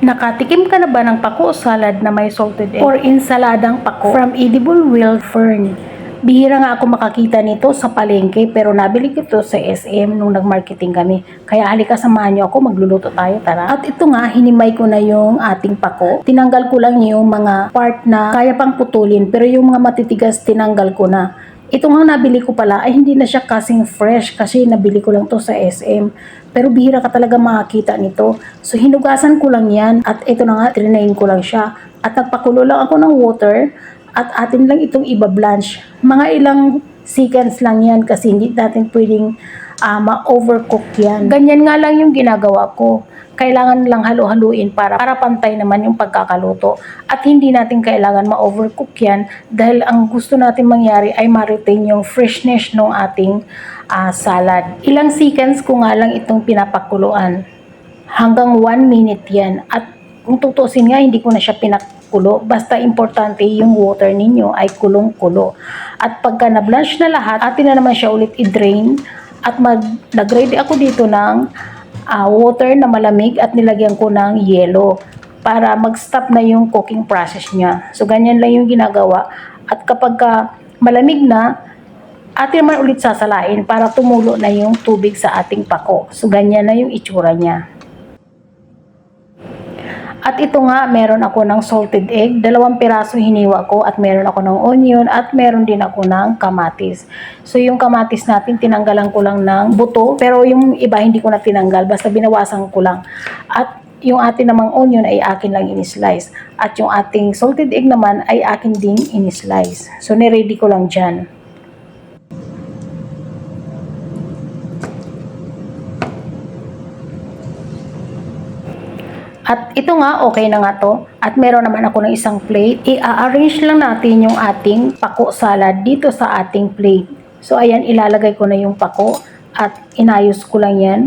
Nakatikim ka na ba ng pako salad na may salted egg? Or insaladang pako from Edible Wild Fern? Bihira nga ako makakita nito sa palengke pero nabili ko ito sa SM nung nag-marketing kami. Kaya halika samahan niyo ako, magluluto tayo, tara. At ito nga, hinimay ko na yung ating pako. Tinanggal ko lang yung mga part na kaya pang putulin pero yung mga matitigas tinanggal ko na. Ito nga nabili ko pala ay hindi na siya kasing fresh kasi nabili ko lang to sa SM. Pero bihira ka talaga makakita nito. So hinugasan ko lang yan at ito na nga, trinayin ko lang siya. At nagpakulo lang ako ng water at atin lang itong iba-blanch. Mga ilang seconds lang yan kasi hindi natin pwedeng ma-overcook yan. Ganyan nga lang yung ginagawa ko. Kailangan lang halu-haluin para pantay naman yung pagkakaluto. At hindi natin kailangan ma-overcook yan dahil ang gusto natin mangyari ay ma-retain yung freshness ng ating salad. Ilang seconds ko nga lang itong pinapakuluan. Hanggang 1 minute yan. At kung tutusin nga, hindi ko na siya pinakulo. Basta importante yung water ninyo ay kulong-kulo. At pagka na-blanch na lahat, atin na naman siya ulit i-drain. At nag-ready ako dito ng water na malamig at nilagyan ko ng yelo para mag-stop na yung cooking process niya. So, ganyan lang yung ginagawa. At kapag malamig na, atin naman ulit sasalain para tumulo na yung tubig sa ating pako. So, ganyan na yung itsura niya. At ito nga, meron ako ng salted egg, 2 piraso hiniwa ko at meron ako ng onion at meron din ako ng kamatis. So yung kamatis natin, tinanggalan ko lang ng buto, pero yung iba hindi ko na tinanggal, basta binawasan ko lang. At yung atin namang onion ay akin lang in-slice. At yung ating salted egg naman ay akin din in-slice. So niready ko lang dyan. At ito nga, okay na nga to. At meron naman ako ng isang plate. I-arrange lang natin yung ating pako salad dito sa ating plate. So ayan, ilalagay ko na yung pako at inayos ko lang yan.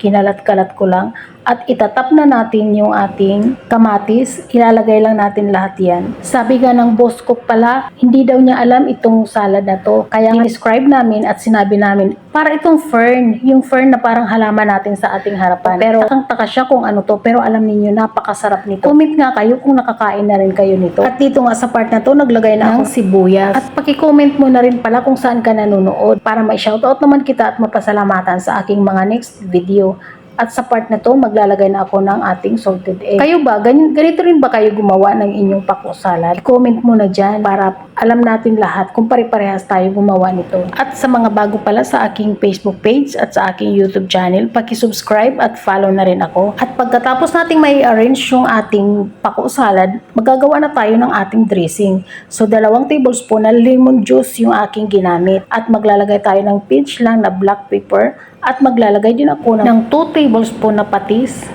Kinalat-kalat ko lang. At itatap na natin yung ating kamatis. Ilalagay lang natin lahat yan. Sabi nga ng boss ko pala, hindi daw niya alam itong salad na to. Kaya describe namin at sinabi namin, para itong fern. Yung fern na parang halaman natin sa ating harapan. Pero takang-taka siya kung ano to. Pero alam niyo napakasarap nito. Comment nga kayo kung nakakain na rin kayo nito. At dito nga sa part na to, naglagay na akong sibuyas. At paki-comment mo na rin pala kung saan ka nanonood. Para may shoutout naman kita at mapasalamatan sa aking mga next video. At sa part na to, maglalagay na ako ng ating salted egg. Kayo ba? Ganito rin ba kayo gumawa ng inyong pako salad? Comment mo na dyan para alam natin lahat kung pare-parehas tayo gumawa nito. At sa mga bago pala sa aking Facebook page at sa aking YouTube channel, paki-subscribe at follow na rin ako. At pagkatapos nating may arrange yung ating pako salad, magagawa na tayo ng ating dressing. So 2 tablespoon na lemon juice yung aking ginamit. At maglalagay tayo ng pinch lang na black pepper. At maglalagay din ako ng 2 tablespoon na patis.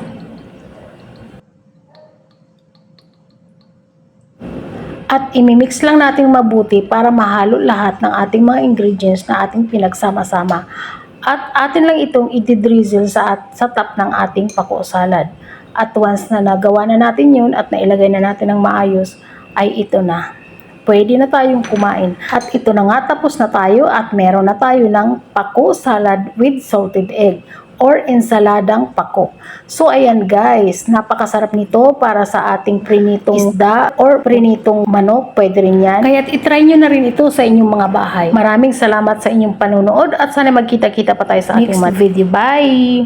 At imimix lang natin mabuti para mahalo lahat ng ating mga ingredients na ating pinagsama-sama. At atin lang itong i-drizzle sa top ng ating pako salad. At once na nagawa na natin yun at nailagay na natin ng maayos, ay ito na. Pwede na tayong kumain. At ito na nga, tapos na tayo at meron na tayo ng pako salad with salted egg or ensaladang pako. So ayan guys, napakasarap nito para sa ating prinitong isda or prinitong manok, pwede rin yan. Kaya itry nyo na rin ito sa inyong mga bahay. Maraming salamat sa inyong panonood at sana magkita-kita pa tayo sa ating next video. Bye!